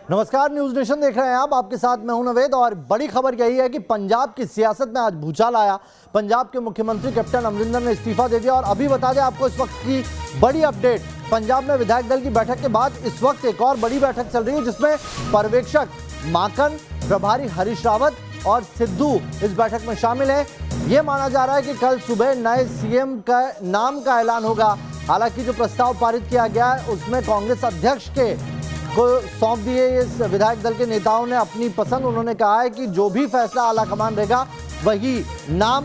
नमस्कार, news nation देख रहे हैं आप। आपके साथ मैं हूं नवेद और बड़ी खबर यही है कि पंजाब की सियासत में आज भूचाल आया। पंजाब के मुख्यमंत्री कैप्टन अमरिंदर ने इस्तीफा दे दिया और अभी बता दें आपको इस वक्त की बड़ी अपडेट। पंजाब में विधायक दल की बैठक के बाद इस वक्त एक और बड़ी बैठक चल रही है जिसमें पर्यवेक्षक माकन, प्रभारी हरीश रावत और सिद्धू इस बैठक में शामिल है। ये माना जा रहा है कि कल सुबह नए सीएम का नाम का ऐलान होगा। हालांकि जो प्रस्ताव पारित किया गया है उसमें कांग्रेस अध्यक्ष को सौंप दिए इस विधायक दल के नेताओं ने अपनी पसंद। उन्होंने कहा है कि जो भी फैसला आलाकमान रहेगा वही नाम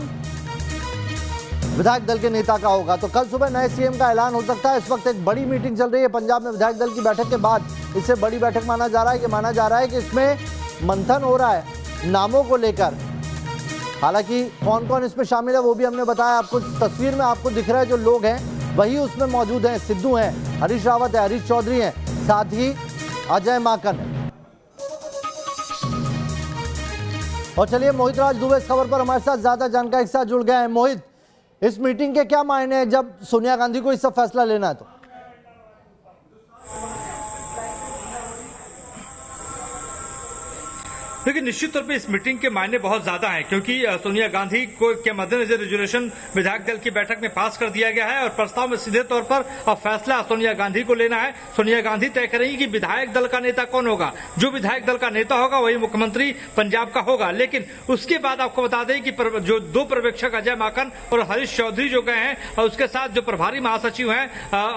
विधायक दल के नेता का होगा। तो कल सुबह नए सीएम का ऐलान हो सकता है। इस वक्त एक बड़ी मीटिंग चल रही है पंजाब में विधायक दल की बैठक के बाद। इससे बड़ी बैठक माना जा रहा है कि इसमें मंथन हो रहा है नामों को लेकर। हालांकि कौन कौन इसमें शामिल है वो भी हमने बताया आपको। तस्वीर में आपको दिख रहा है जो लोग हैं वही उसमें मौजूद हैं। सिद्धू हैं, हरीश रावत है, हरीश चौधरी हैं, साथ ही अजय माकन है। और चलिए मोहित राज दुबे इस खबर पर हमारे साथ ज्यादा जानकारी के साथ जुड़ गए हैं। मोहित, इस मीटिंग के क्या मायने हैं जब सोनिया गांधी को इसका फैसला लेना है? तो देखिए, निश्चित तौर पे इस मीटिंग के मायने बहुत ज्यादा हैं क्योंकि सोनिया गांधी को के मद्देनजर रेजोल्यूशन विधायक दल की बैठक में पास कर दिया गया है और प्रस्ताव में सीधे तौर पर अब फैसला सोनिया गांधी को लेना है। सोनिया गांधी तय करेंगी कि विधायक दल का नेता कौन होगा। जो विधायक दल का नेता होगा वही मुख्यमंत्री पंजाब का होगा। लेकिन उसके बाद आपको बता दें कि जो दो पर्यवेक्षक अजय माकन और हरीश चौधरी जो गए हैं और उसके साथ जो प्रभारी महासचिव हैं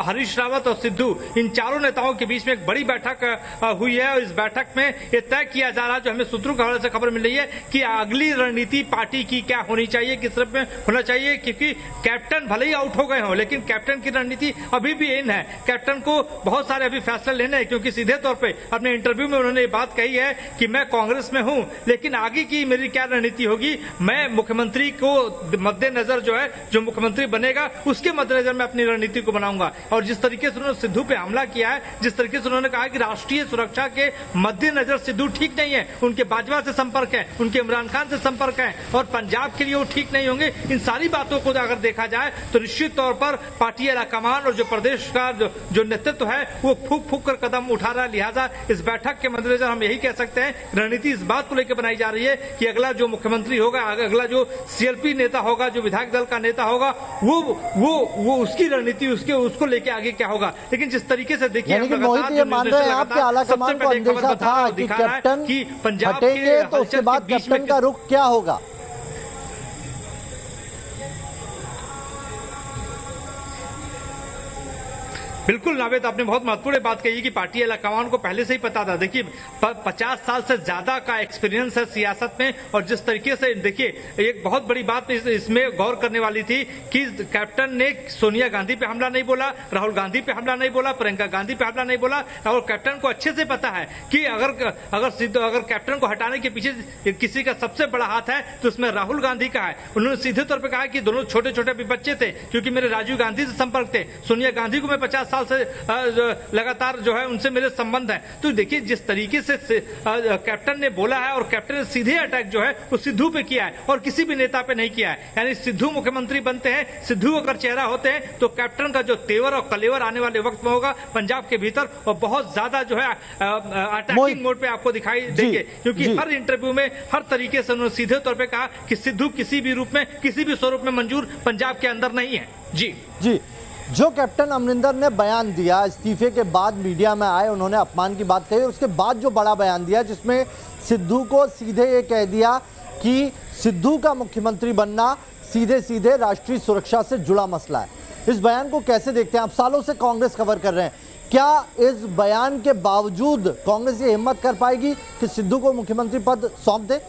हरीश रावत और सिद्धू, इन चारों नेताओं के बीच में एक बड़ी बैठक हुई है। और इस बैठक में यह तय किया जा रहा है, जो हमें सूत्रों के हवाले से खबर मिल रही है कि अगली रणनीति पार्टी की क्या होनी चाहिए, किस तरफ में होना चाहिए। क्योंकि कैप्टन भले ही आउट हो गए हों लेकिन कैप्टन की रणनीति अभी भी इन है। कैप्टन को बहुत सारे अभी फैसले लेने हैं क्योंकि सीधे तौर पे अपने इंटरव्यू में उन्होंने ये बात कही है कि मैं कांग्रेस में हूं लेकिन आगे की मेरी क्या रणनीति होगी, मैं मुख्यमंत्री को मद्देनजर जो है जो मुख्यमंत्री बनेगा उसके मद्देनजर मैं अपनी रणनीति को बनाऊंगा। और जिस तरीके से उन्होंने सिद्धू पे हमला किया है, जिस तरीके से उन्होंने कहा कि राष्ट्रीय सुरक्षा के मद्देनजर सिद्धू ठीक नहीं है, उनके बाजवा से संपर्क है, उनके इमरान खान से संपर्क है और पंजाब के लिए वो ठीक नहीं होंगे। इन सारी बातों को अगर देखा जाए तो निश्चित तौर पर पार्टी आलाकमान और जो प्रदेश का जो नेतृत्व है वो फूक फूक कर कदम उठा रहा है। लिहाजा इस बैठक के मद्देनजर हम यही कह सकते हैं रणनीति इस बात को लेकर बनाई जा रही है कि अगला जो मुख्यमंत्री होगा, अगला जो सीएलपी नेता होगा, जो विधायक दल का नेता होगा, वो उसकी रणनीति उसको लेके आगे क्या होगा। लेकिन जिस तरीके से देखिए मोहित, ये मान रहे हैं आपके आलाकमान को अंदेशा था कि कैप्टन हटेंगे तो उसके बाद कैप्टन का रुख क्या होगा? बिल्कुल नावेद, आपने बहुत महत्वपूर्ण बात कही कि पार्टी आलाकमान को पहले से ही पता था। देखिए 50 साल से ज्यादा का एक्सपीरियंस है सियासत में और जिस तरीके से देखिए एक बहुत बड़ी बात इसमें गौर करने वाली थी कि कैप्टन ने सोनिया गांधी पे हमला नहीं बोला, राहुल गांधी पे हमला नहीं बोला, प्रियंका गांधी पे हमला नहीं बोला। और कैप्टन को अच्छे से पता है कि अगर कैप्टन को हटाने के पीछे किसी का सबसे बड़ा हाथ है तो उसमें राहुल गांधी का है। उन्होंने सीधे तौर पर कहा कि दोनों छोटे छोटे भी बच्चे थे क्योंकि मेरे राजीव गांधी से संपर्क थे, सोनिया गांधी को मैं 50 से लगातार जो है उनसे मेरे संबंध है। तो देखिए जिस तरीके से कैप्टन ने बोला है और कैप्टन ने सीधे अटैक जो है वो सिद्धू पे किया है और किसी भी नेता पे नहीं किया है। यानी सिद्धू मुख्यमंत्री बनते हैं, सिद्धू अगर चेहरा होते हैं तो कैप्टन का जो तेवर और कलेवर आने वाले वक्त में होगा पंजाब के भीतर और बहुत ज्यादा जो है अटैकिंग मोड पे आपको दिखाई देंगे। क्योंकि हर इंटरव्यू में हर तरीके से उन्होंने सीधे तौर पे कहा कि सिद्धू किसी भी रूप में, किसी भी स्वरूप में मंजूर पंजाब के अंदर नहीं है। जी, जो कैप्टन अमरिंदर ने बयान दिया इस्तीफे के बाद मीडिया में आए, उन्होंने अपमान की बात कही। उसके बाद जो बड़ा बयान दिया जिसमें सिद्धू को सीधे ये कह दिया कि सिद्धू का मुख्यमंत्री बनना सीधे सीधे राष्ट्रीय सुरक्षा से जुड़ा मसला है। इस बयान को कैसे देखते हैं आप? सालों से कांग्रेस कवर कर रहे हैं, क्या इस बयान के बावजूद कांग्रेस ये हिम्मत कर पाएगी कि सिद्धू को मुख्यमंत्री पद सौंप दे?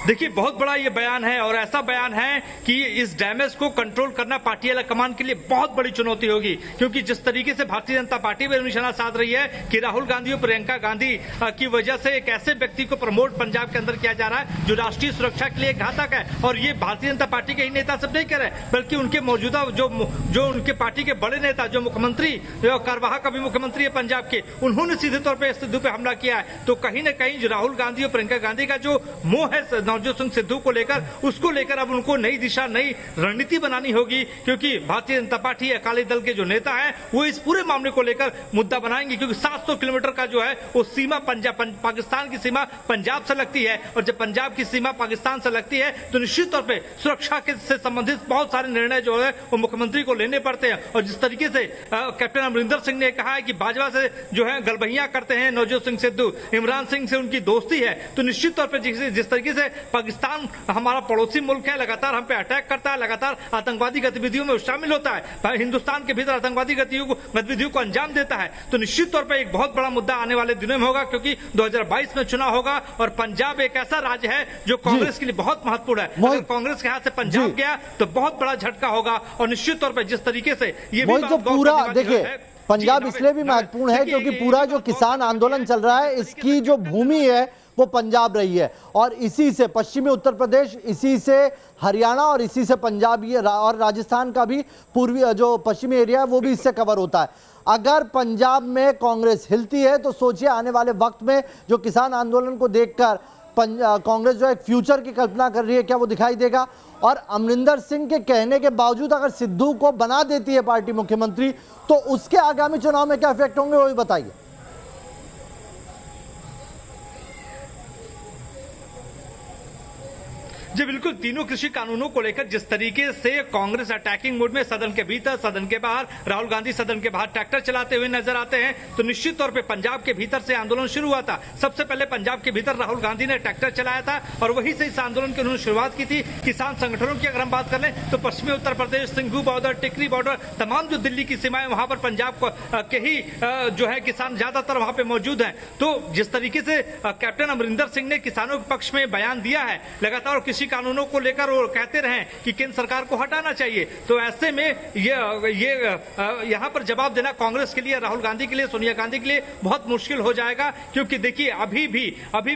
देखिए बहुत बड़ा ये बयान है और ऐसा बयान है कि इस डैमेज को कंट्रोल करना पार्टी आलाकमान के लिए बहुत बड़ी चुनौती होगी। क्योंकि जिस तरीके से भारतीय जनता पार्टी भी निशाना साध रही है कि राहुल गांधी और प्रियंका गांधी की वजह से एक ऐसे व्यक्ति को प्रमोट पंजाब के अंदर किया जा रहा है जो राष्ट्रीय सुरक्षा के लिए घातक है। और ये भारतीय जनता पार्टी के ही नेता सब नहीं कर रहे बल्कि उनके मौजूदा जो उनके पार्टी के बड़े नेता जो मुख्यमंत्री कार्यवाहक अभी मुख्यमंत्री है पंजाब के, उन्होंने सीधे तौर पर सिद्धू पे हमला किया है। तो कहीं ना कहीं जो राहुल गांधी और प्रियंका गांधी का जो मोह है नवजोत सिंह सिद्धू को लेकर, उसको लेकर अब उनको नई दिशा, नई रणनीति बनानी होगी, क्योंकि भारतीय जनता पार्टी, अकाली दल के जो नेता हैं वो इस पूरे मामले को लेकर मुद्दा बनाएंगे, क्योंकि 700 किलोमीटर का जो है वो सीमा पाकिस्तान की सीमा पंजाब से लगती है, और जब पंजाब की सीमा पाकिस्तान से लगती है तो निश्चित तौर पे सुरक्षा के से संबंधित बहुत सारे निर्णय जो है वो मुख्यमंत्री को लेने पड़ते हैं। और जिस तरीके से कैप्टन अमरिंदर सिंह ने कहा है कि भाजपा से जो है गलबहियां करते हैं नवजोत सिंह सिद्धू, इमरान सिंह से उनकी दोस्ती है, तो निश्चित तौर पर जिस तरीके से पाकिस्तान हमारा पड़ोसी मुल्क है, लगातार हम पे अटैक करता है, लगातार आतंकवादी गतिविधियों में शामिल होता है, हिंदुस्तान के भीतर आतंकवादी गतिविधियों को अंजाम देता है, तो निश्चित तौर पर एक बहुत बड़ा मुद्दा आने वाले दिनों में होगा, क्योंकि 2022 में चुनाव होगा और पंजाब एक ऐसा राज्य है जो कांग्रेस के लिए बहुत महत्वपूर्ण है। अगर कांग्रेस के हाथ से पंजाब गया तो बहुत बड़ा झटका होगा, और निश्चित तौर पर जिस तरीके से ये भी तो पूरा देखिए पंजाब इसलिए भी महत्वपूर्ण है क्योंकि पूरा जो किसान आंदोलन चल रहा है इसकी जो भूमि है वो पंजाब रही है, और इसी से पश्चिमी उत्तर प्रदेश, इसी से हरियाणा और इसी से पंजाब और राजस्थान का भी पूर्वी जो पश्चिमी एरिया है वो भी इससे कवर होता है। अगर पंजाब में कांग्रेस हिलती है तो सोचिए आने वाले वक्त में जो किसान आंदोलन को देखकर कांग्रेस जो एक फ्यूचर की कल्पना कर रही है, क्या वो दिखाई देगा? और अमरिंदर सिंह के कहने के बावजूद अगर सिद्धू को बना देती है पार्टी मुख्यमंत्री तो उसके आगामी चुनाव में क्या इफेक्ट होंगे वो भी बताइए। जी बिल्कुल, तीनों कृषि कानूनों को लेकर जिस तरीके से कांग्रेस अटैकिंग मोड में सदन के भीतर, सदन के बाहर, राहुल गांधी सदन के बाहर ट्रैक्टर चलाते हुए नजर आते हैं, तो निश्चित तौर पे पंजाब के भीतर से आंदोलन शुरू हुआ था। सबसे पहले पंजाब के भीतर राहुल गांधी ने ट्रैक्टर चलाया था और वहीं से इस आंदोलन की उन्होंने शुरुआत की थी। किसान संगठनों की अगर हम बात कर लें तो पश्चिमी उत्तर प्रदेश, सिंघू बॉर्डर, टिकरी बॉर्डर, तमाम जो दिल्ली की सीमाएं वहां पर पंजाब के ही जो है किसान ज्यादातर वहां पे मौजूद हैं। तो जिस तरीके से कैप्टन अमरिंदर सिंह ने किसानों के पक्ष में बयान दिया है, लगातार कृषि कानूनों को लेकर वो कहते रहे कि केंद्र सरकार को हटाना चाहिए, तो ऐसे में ये यहां पर जवाब देना कांग्रेस के लिए, राहुल गांधी के लिए, सोनिया गांधी के लिए बहुत मुश्किल हो जाएगा, क्योंकि देखिए अभी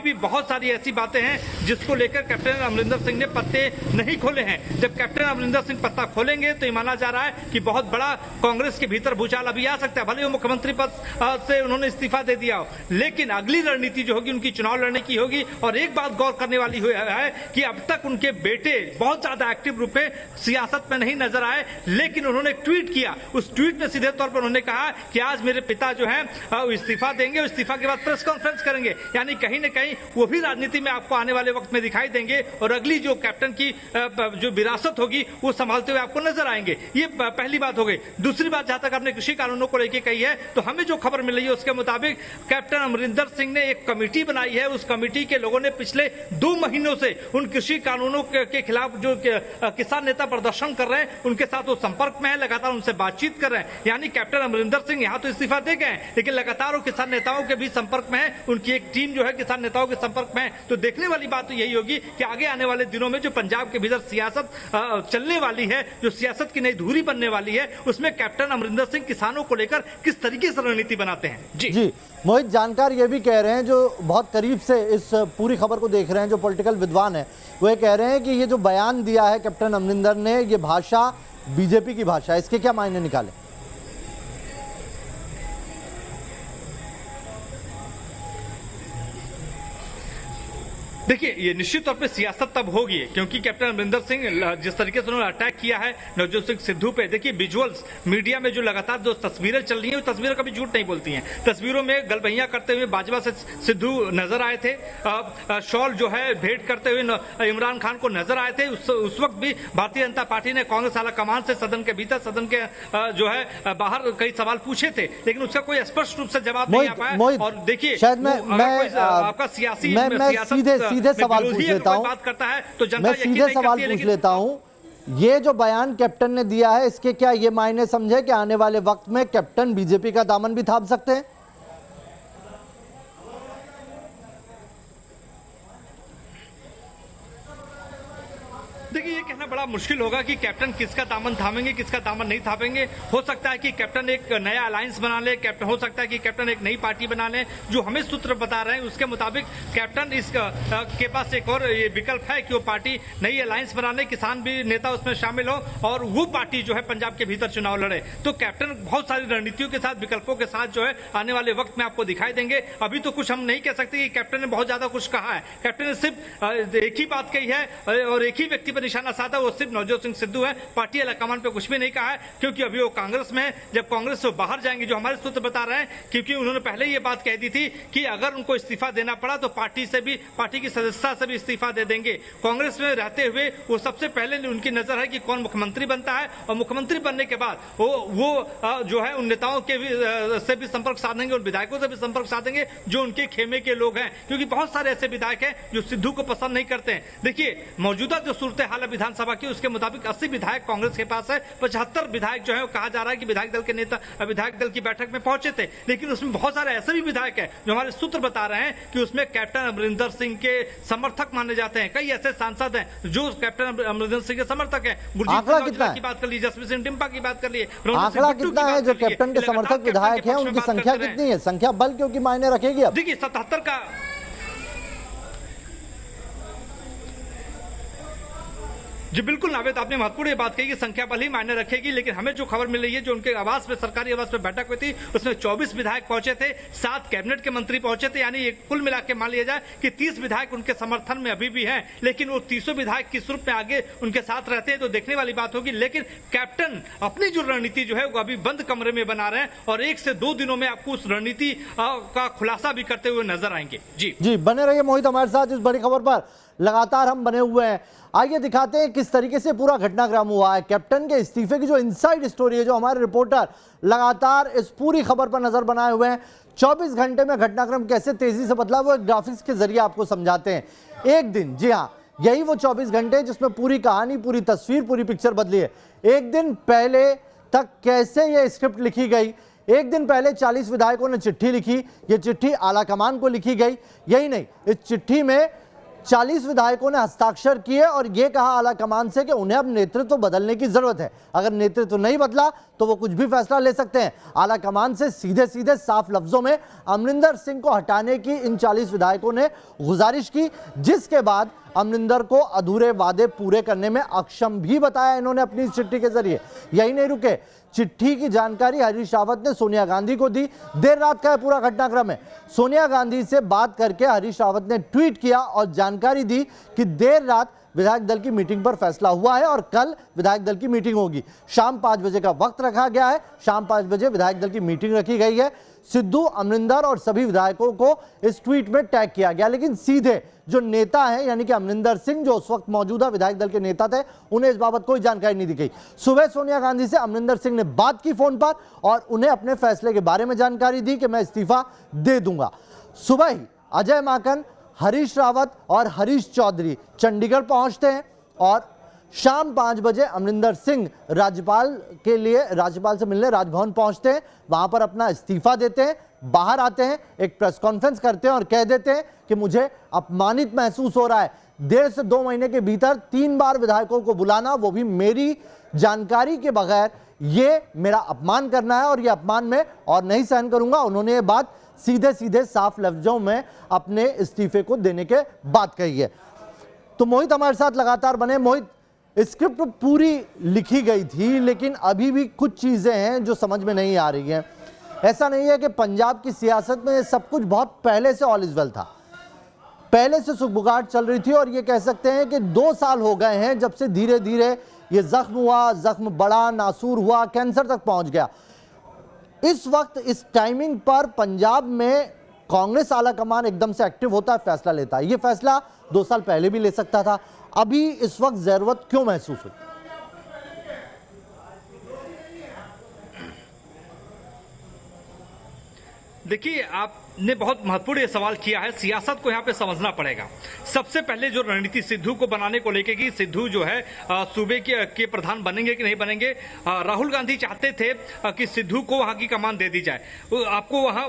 भी बहुत सारी ऐसी बातें हैं जिसको लेकर कैप्टन अमरिंदर सिंह ने पत्ते नहीं खोले हैं। जब कैप्टन अमरिंदर सिंह पत्ता खोलेंगे तो ये माना जा रहा है कि बहुत बड़ा कांग्रेस के भीतर भूचाल अभी आ सकता है। भले वो मुख्यमंत्री पद से उन्होंने इस्तीफा दे दिया हो, लेकिन अगली रणनीति जो होगी उनकी चुनाव लड़ने की होगी। और एक बात गौर करने वाली है कि अब तक उनके बेटे बहुत ज्यादा एक्टिव रूप में सियासत में नहीं नजर आए, लेकिन उन्होंने एक ट्वीट किया। उस ट्वीट में सीधे तौर पर उन्होंने कहा कि आज मेरे पिता जो हैं इस्तीफा देंगे, इस्तीफा के बाद प्रेस कॉन्फ्रेंस करेंगे, यानी कहीं न कहीं वो भी राजनीति में आपको आने वाले वक्त में दिखाई देंगे और अगली जो कैप्टन की जो विरासत होगी वो संभालते हुए आपको नजर आएंगे। ये पहली बात हो गई। दूसरी बात, जहां तक आपने कृषि कानूनों को लेकर कही है, तो हमें जो खबर मिल रही है उसके मुताबिक कैप्टन अमरिंदर सिंह ने एक कमेटी बनाई है। उस कमेटी के लोगों ने पिछले 2 महीनों से उन कृषि कानूनों के खिलाफ जो किसान नेता प्रदर्शन कर रहे हैं उनके साथ वो संपर्क में है, लगातार उनसे बातचीत कर रहे हैं। यानी कैप्टन अमरिंदर सिंह यहां तो इस्तीफा दे गए, लेकिन लगातार वो किसान नेताओं के भी संपर्क में है, उनकी एक टीम जो है किसान नेताओं के संपर्क में है। तो देखने वाली बात तो यही होगी कि आगे आने वाले दिनों में जो पंजाब के भीतर सियासत चलने वाली है, जो सियासत की नई धुरी बनने वाली है, उसमें कैप्टन अमरिंदर सिंह किसानों को लेकर किस तरीके से रणनीति बनाते हैं। जी मोहित, जानकार ये भी कह रहे हैं जो बहुत करीब से इस पूरी खबर को देख रहे हैं, जो पॉलिटिकल विद्वान है, वो ये कह रहे हैं कि ये जो बयान दिया है कैप्टन अमरिंदर ने, ये भाषा बीजेपी की भाषा है, इसके क्या मायने निकाले? देखिए, ये निश्चित तौर पे सियासत तब होगी क्योंकि कैप्टन अमरिंदर सिंह जिस तरीके से उन्होंने अटैक किया है नवजोत सिंह सिद्धू पे, देखिए विजुअल्स मीडिया में जो लगातार जो तस्वीरें चल रही हैं, वो तस्वीरें कभी झूठ नहीं बोलती हैं। तस्वीरों में गलबहियां करते हुए भाजपा से सिद्धू नजर आए थे, शॉल जो है भेंट करते हुए इमरान खान को नजर आए थे। उस वक्त भी भारतीय जनता पार्टी ने कांग्रेस आला कमान से सदन के भीतर, सदन के जो है बाहर कई सवाल पूछे थे, लेकिन उसका कोई स्पष्ट रूप से जवाब नहीं आ पाया। और देखिए शायद आपका सियासी सीधे सवाल पूछ लेता हूं, बात करता है तो मैं सीधे सवाल पूछ लेता हूं, ये जो बयान कैप्टन ने दिया है इसके क्या ये मायने समझे कि आने वाले वक्त में कैप्टन बीजेपी का दामन भी थाम सकते हैं? देखिए, ये कहना बड़ा मुश्किल होगा कि कैप्टन किसका दामन थामेंगे, किसका दामन नहीं थामेंगे। हो सकता है कि कैप्टन एक नया अलायंस बना ले, कैप्टन हो सकता है कि कैप्टन एक नई पार्टी बना ले। जो हमें सूत्र बता रहे हैं उसके मुताबिक कैप्टन के पास एक और ये विकल्प है कि वो पार्टी नई अलायंस बना ले, किसान भी नेता उसमें शामिल हो और वो पार्टी जो है पंजाब के भीतर चुनाव लड़े। तो कैप्टन बहुत सारी रणनीतियों के साथ, विकल्पों के साथ जो है आने वाले वक्त में आपको दिखाई देंगे। अभी तो कुछ हम नहीं कह सकते कि कैप्टन ने बहुत ज्यादा कुछ कहा है। कैप्टन ने सिर्फ एक ही बात कही है और एक ही व्यक्ति पर निशाना साधा, वो सिर्फ नवजोत सिंह सिद्धू है। पार्टी हाईकमान पे कुछ भी नहीं कहा है क्योंकि अभी वो कांग्रेस में है। जब कांग्रेस से बाहर जाएंगे, जो हमारे सूत्र बता रहे हैं, क्योंकि उन्होंने पहले ये बात कह दी थी कि अगर उनको इस्तीफा देना पड़ा तो पार्टी की सदस्यता से भी इस्तीफा दे देंगे। कांग्रेस में रहते हुए वो सबसे पहले उनकी नजर है कि कौन मुख्यमंत्री बनता है और मुख्यमंत्री बनने के बाद वो जो है उन नेताओं के से भी संपर्क साधेंगे, उन विधायकों से भी संपर्क साधेंगे जो उनके खेमे के लोग हैं, क्योंकि बहुत सारे ऐसे विधायक हैं जो सिद्धू को पसंद नहीं करते हैं। देखिए, मौजूदा जो सूरत हाल है विधानसभा की, उसके मुताबिक 80 विधायक कांग्रेस के पास है। 75 विधायक जो है कहा जा रहा है कि विधायक दल के नेता विधायक दल की बैठक में पहुंचे थे, लेकिन उसमें बहुत सारे ऐसे भी विधायक हैं जो हमारे सूत्र बता रहे हैं कि उसमें कैप्टन अमरिंदर सिंह के समर्थक माने जाते हैं। कई ऐसे सांसद हैं जो कैप्टन अमरिंदर सिंह के समर्थक हैं। आंकड़ा कितना है? की बात कर ली, जसवीर सिंह डिम्पा की बात कर ली, आंकड़ा कितना है जो कैप्टन के समर्थक विधायक हैं, उनकी संख्या कितनी है? संख्या बल क्योंकि मायने रखेगी। अब देखिए 77 का जी बिल्कुल नावेद, आपने महत्वपूर्ण बात कही कि संख्या बल ही मायने रखेगी, लेकिन हमें जो खबर मिल रही है, जो उनके आवास पे, सरकारी आवास पे बैठक हुई थी, उसमें 24 विधायक पहुंचे थे, 7 कैबिनेट के मंत्री पहुंचे थे, यानी कुल मिला के मान लिया जाए कि 30 विधायक उनके समर्थन में अभी भी हैं। लेकिन वो 30 विधायक किस रूप में आगे उनके साथ रहते हैं तो देखने वाली बात होगी। लेकिन कैप्टन अपनी जो रणनीति जो है वो अभी बंद कमरे में बना रहे हैं और 1 से 2 दिनों में आपको उस रणनीति का खुलासा भी करते हुए नजर आएंगे। जी बने रहिए मोहित हमारे साथ इस बड़ी खबर पर, लगातार हम बने हुए हैं। आइए दिखाते हैं किस तरीके से पूरा घटनाक्रम हुआ है। कैप्टन के इस्तीफे की जो इनसाइड स्टोरी है, जो हमारे रिपोर्टर लगातार इस पूरी खबर पर नजर बनाए हुए हैं। 24 घंटे में घटनाक्रम कैसे तेजी से बदला, वो एक ग्राफिक्स के जरिए आपको समझाते हैं। एक दिन, जी हाँ, यही वो 24 घंटे जिसमें पूरी कहानी, पूरी तस्वीर, पूरी पिक्चर बदली है। एक दिन पहले तक कैसे ये स्क्रिप्ट लिखी गई, एक दिन पहले 40 विधायकों ने चिट्ठी लिखी, ये चिट्ठी आलाकमान को लिखी गई। यही नहीं, इस चिट्ठी में 40 विधायकों ने हस्ताक्षर किए और यह कहा आलाकमान से कि उन्हें अब नेतृत्व बदलने की जरूरत है। अगर नेतृत्व नहीं बदला तो वो कुछ भी फैसला ले सकते हैं। आलाकमान से सीधे सीधे साफ लफ्जों में अमरिंदर सिंह को हटाने की इन 40 विधायकों ने गुजारिश की, जिसके बाद अमरिंदर को अधूरे वादे पूरे करने में अक्षम भी बताया इन्होंने अपनी चिट्ठी के जरिए। यही नहीं रुके, चिट्ठी की जानकारी हरीश रावत ने सोनिया गांधी को दी। देर रात का पूरा घटनाक्रम है। सोनिया गांधी से बात करके हरीश रावत ने ट्वीट किया और जानकारी दी कि देर रात विधायक दल की मीटिंग पर फैसला हुआ है और कल विधायक दल की मीटिंग होगी। शाम 5 बजे का वक्त रखा गया है। शाम 5 बजे विधायक दल की मीटिंग रखी गई है। सिद्धू, अमरिंदर और सभी विधायकों को इस ट्वीट में टैग किया गया, लेकिन सीधे जो नेता है यानी कि अमरिंदर सिंह, जो उस वक्त मौजूदा विधायक दल के नेता थे, उन्हें इस बाबत कोई जानकारी नहीं दी गई। सुबह सोनिया गांधी से अमरिंदर सिंह ने बात की फोन पर और उन्हें अपने फैसले के बारे में जानकारी दी कि मैं इस्तीफा दे दूंगा। सुबह ही अजय माकन, हरीश रावत और हरीश चौधरी चंडीगढ़ पहुंचते हैं और शाम 5 बजे अमरिंदर सिंह राज्यपाल से मिलने राजभवन पहुंचते हैं। वहां पर अपना इस्तीफा देते हैं, बाहर आते हैं, एक प्रेस कॉन्फ्रेंस करते हैं और कह देते हैं कि मुझे अपमानित महसूस हो रहा है। 1.5 से 2 महीने के भीतर 3 बार विधायकों को बुलाना, वो भी मेरी जानकारी के बगैर, ये मेरा अपमान करना है और ये अपमान मैं और नहीं सहन करूंगा। उन्होंने ये बात सीधे सीधे साफ लफ्जों में अपने इस्तीफे को देने के बाद कही है। तो मोहित हमारे साथ लगातार बने। मोहित, स्क्रिप्ट पूरी लिखी गई थी, लेकिन अभी भी कुछ चीजें हैं जो समझ में नहीं आ रही हैं। ऐसा नहीं है कि पंजाब की सियासत में सब कुछ बहुत पहले से ऑल इज वेल था, पहले से सुखबुगाहट चल रही थी और ये कह सकते हैं कि 2 साल हो गए हैं जब से धीरे धीरे ये जख्म हुआ, जख्म बड़ा, नासूर हुआ, कैंसर तक पहुंच गया। इस वक्त इस टाइमिंग पर पंजाब में कांग्रेस आलाकमान एकदम से एक्टिव होता है, फैसला लेता है। ये फैसला 2 साल पहले भी ले सकता था, अभी इस वक्त जरूरत क्यों महसूस हुई? देखिए, आपने बहुत महत्वपूर्ण ये सवाल किया है। सियासत को यहाँ पे समझना पड़ेगा। सबसे पहले जो रणनीति सिद्धू को बनाने को लेके कि सिद्धू जो है सूबे के प्रधान बनेंगे कि नहीं बनेंगे, राहुल गांधी चाहते थे कि सिद्धू को वहां की कमान दे दी जाए। आपको वहां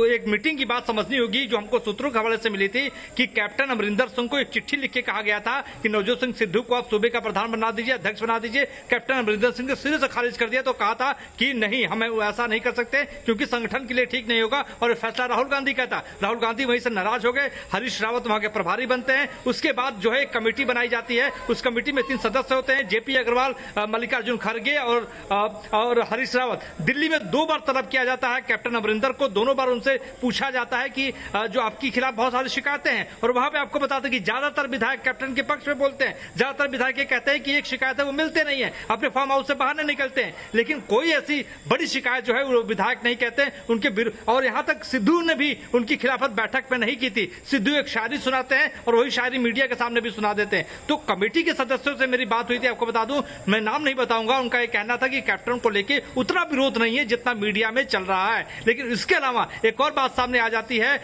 एक मीटिंग की बात समझनी होगी जो हमको सूत्रों के हवाले से मिली थी कि कैप्टन अमरिंदर सिंह को एक चिट्ठी लिख के कहा गया था कि नवजोत सिंह सिद्धू को आप सूबे का प्रधान बना दीजिए, अध्यक्ष बना दीजिए। कैप्टन अमरिंदर सिंह ने सिरे से खारिज कर दिया, तो कहा था कि नहीं, हमें ऐसा नहीं कर सकते क्योंकि संगठन के लिए ठीक नहीं होगा। और फैसला राहुल गांधी का था। राहुल गांधी वहीं से नाराज हो गए। हरीश रावत वहां के प्रभारी बनते हैं। उसके बाद जो है एक कमेटी बनाई जाती है। उस कमेटी में 3 सदस्य होते हैं, जेपी अग्रवाल, मल्लिकार्जुन खड़गे और हरीश रावत। दिल्ली में 2 बार तलब किया जाता है कैप्टन अमरिंदर को। दोनों बार उनसे पूछा जाता है कि जो आपके खिलाफ बहुत सारी शिकायतें हैं, और वहां पे आपको बताते हैं कि ज्यादातर विधायक कैप्टन के पक्ष में बोलते हैं। ज्यादातर विधायक ये कहते हैं कि एक शिकायत है वो मिलते नहीं है, अपने फार्म हाउस से बाहर नहीं निकलते हैं। लेकिन कोई ऐसी बड़ी शिकायत जो है वो विधायक नहीं कहते उनके। और यहां तक सिद्धू ने भी उनकी खिलाफत बैठक में नहीं की थी। सिद्धू एक शायरी सुनाते हैं और वही शायरी मीडिया के सामने भी सुना देते हैं। तो कमेटी के सदस्यों से मेरी बात हुई थी, आपको बता दूं, मैं नाम नहीं बताऊंगा। उनका यह कहना था कि कैप्टन को लेके उतना विरोध नहीं है जितना मीडिया में चल रहा है। लेकिन इसके अलावा एक और बात सामने आ जाती है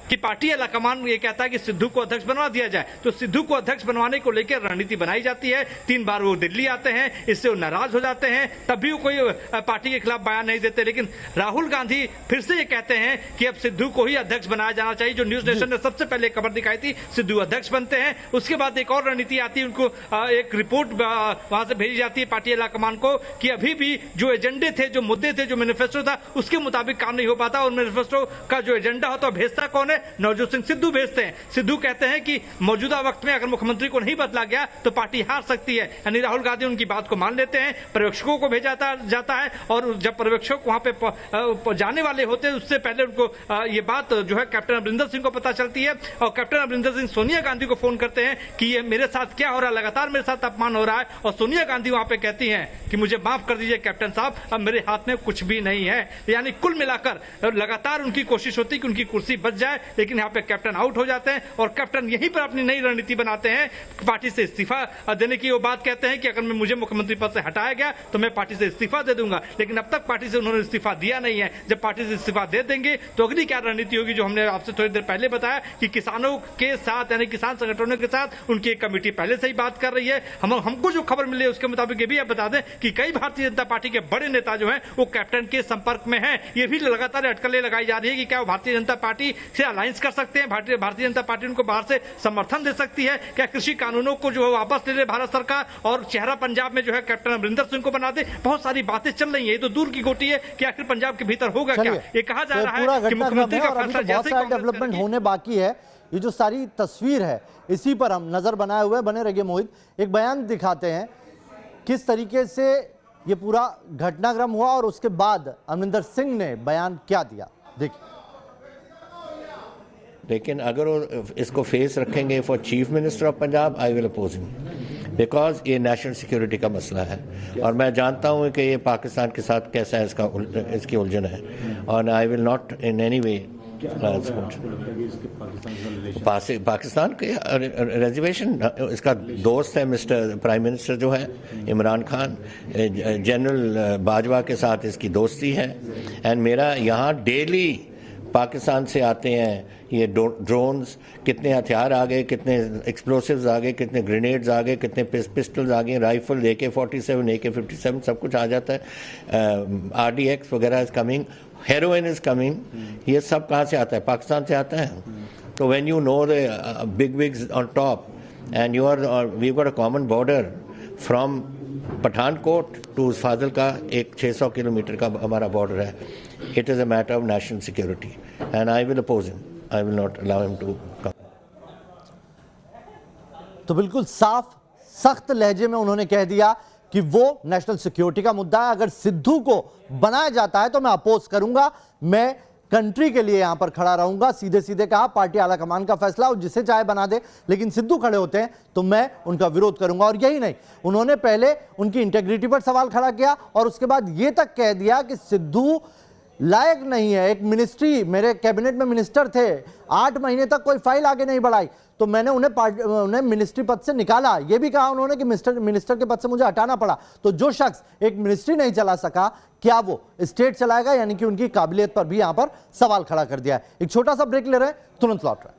कि पार्टी आलाकमान ये कहता है कि सिद्धू को अध्यक्ष बनवा दिया जाए। तो सिद्धू को अध्यक्ष बनवाने को लेकर रणनीति बनाई जाती है। 3 बार वो दिल्ली आते हैं, इससे वो नाराज हो जाते हैं, तब भी वो कोई पार्टी के खिलाफ बयान नहीं देते। लेकिन राहुल गांधी फिर से ये कहते हैं कि अब सिद्धू को ही अध्यक्ष बनाया जाना चाहिए। जो न्यूज नेशन ने सबसे पहले खबर दिखाई थी, सिद्धू अध्यक्ष बनते हैं। उसके बाद एक और रणनीति आती है, उनको एक रिपोर्ट वहां से भेजी जाती है पार्टी आलाकमान को कि अभी भी जो एजेंडे थे, जो मुद्दे थे, जो मैनिफेस्टो था, उसके मुताबिक काम नहीं हो पाता। और मैनिफेस्टो का जो एजेंडा होता है भेजता कौन है? नवजोत सिंह सिद्धू भेजते हैं। सिद्धू कहते हैं कि मौजूदा वक्त में अगर मुख्यमंत्री को नहीं बदला गया तो पार्टी हार सकती है। यानी राहुल गांधी उनकी बात को मान लेते हैं, पर्यवेक्षकों को भेजा जाता है, और जब पर्यवेक्षक वहां पे जाने वाले होते हैं उससे पहले उनको ये बात जो है कैप्टन अमरिंदर सिंह को पता चलती है। और कैप्टन अमरिंदर सिंह सोनिया गांधी को फोन करते हैं कि ये मेरे साथ क्या हो रहा है, लगातार मेरे साथ अपमान हो रहा है। और सोनिया गांधी वहां पे कहती हैं कि मुझे माफ कर दीजिए कैप्टन साहब, अब मेरे हाथ में कुछ भी नहीं है। यानी कुल मिलाकर लगातार उनकी कोशिश होती है कि उनकी कुर्सी बच जाए, लेकिन यहाँ पे कैप्टन आउट हो जाते हैं और कैप्टन यहीं पर अपनी नई रणनीति बनाते हैं। पार्टी से इस्तीफा देने की वो बात कहते हैं कि अगर मुझे मुख्यमंत्री पद से हटाया गया तो मैं पार्टी से इस्तीफा दे दूंगा। लेकिन अब तक पार्टी से उन्होंने इस्तीफा दिया नहीं है। जब पार्टी से इस्तीफा दे देंगे तो अगली क्या रणनीति होगी, जो हमने आपसे थोड़ी देर पहले बताया कि किसानों के साथ, यानी किसान संगठनों के साथ उनकी एक कमेटी पहले से ही बात कर रही है। हमको जो खबर मिली है उसके मुताबिक ये भी आप बता दें कि कई भारतीय जनता पार्टी के बड़े नेता जो हैं वो कैप्टन के संपर्क में हैं। ये भी लगातार अटकलें लगाई जा रही है कि क्या वो भारतीय जनता पार्टी से अलायंस कर सकते हैं, भारतीय जनता पार्टी उनको बाहर से समर्थन दे सकती है, क्या कृषि कानूनों को जो है वापस ले ले भारत सरकार और चेहरा पंजाब में जो है कैप्टन अमरिंदर सिंह को बना दे। बहुत सारी बातें चल रही है। ये तो दूर की गोटी है कि आखिर पंजाब के भीतर होगा क्या। ये कहा जा रहा है कि मुख्यमंत्री का फैसला जैसे ही डेवलपमेंट होने बाकी है। ये जो सारी तस्वीर है इसी पर हम नजर बनाए हुए बने रहिए। मोहित, एक बयान दिखाते हैं किस तरीके से ये पूरा घटनाक्रम हुआ और उसके बाद अमरिंदर सिंह ने बयान क्या दिया, देखिए। लेकिन अगर वो इसको फेस रखेंगे for chief minister of Punjab, I will oppose him because ये नेशनल सिक्योरिटी का मसला है और मैं जानता हूँ कि ये पाकिस्तान के साथ कैसा है, इसकी उलझन है और आई will not in any way Pakistan के रिजर्वेशन। इसका दोस्त है मिस्टर प्राइम मिनिस्टर जो है इमरान खान, जनरल बाजवा के साथ इसकी दोस्ती है। एंड मेरा यहाँ डेली पाकिस्तान से आते हैं ये ड्रोन्स, कितने हथियार आ गए, कितने एक्सप्लोसिव्स आ गए, कितने ग्रेनेड्स आ गए, कितने पिस्टल्स आ गए, राइफल, AK-47, AK-57 सब कुछ आ जाता है। RDX वगैरह is coming, heroin is coming. ये सब कहाँ से आता है? पाकिस्तान से आता है। तो when you know the big wigs on top and you are we got a common border from Pathankot to Fazilka, एक 600 किलोमीटर का हमारा बॉर्डर है। It is a matter of national security and I will oppose him, I will not allow him to come. तो बिल्कुल साफ सख्त लहजे में उन्होंने कह दिया कि वो नेशनल सिक्योरिटी का मुद्दा है। अगर सिद्धू को बनाया जाता है तो मैं अपोज करूंगा, मैं कंट्री के लिए यहां पर खड़ा रहूंगा। सीधे सीधे कहा, पार्टी आलाकमान का फैसला और जिसे चाहे बना दे, लेकिन सिद्धू खड़े होते हैं तो मैं उनका विरोध करूंगा। और यही नहीं, उन्होंने पहले उनकी इंटेग्रिटी पर सवाल खड़ा किया और उसके बाद यह तक कह दिया कि सिद्धू लायक नहीं है। एक मिनिस्ट्री, मेरे कैबिनेट में मिनिस्टर थे, 8 महीने तक कोई फाइल आगे नहीं बढ़ाई, तो मैंने उन्हें मिनिस्ट्री पद से निकाला। ये भी कहा उन्होंने कि मिनिस्टर के पद से मुझे हटाना पड़ा। तो जो शख्स एक मिनिस्ट्री नहीं चला सका, क्या वो स्टेट चलाएगा? यानी कि उनकी काबिलियत पर भी यहां पर सवाल खड़ा कर दिया है। एक छोटा सा ब्रेक ले रहे हैं, तुरंत लौट रहे हैं।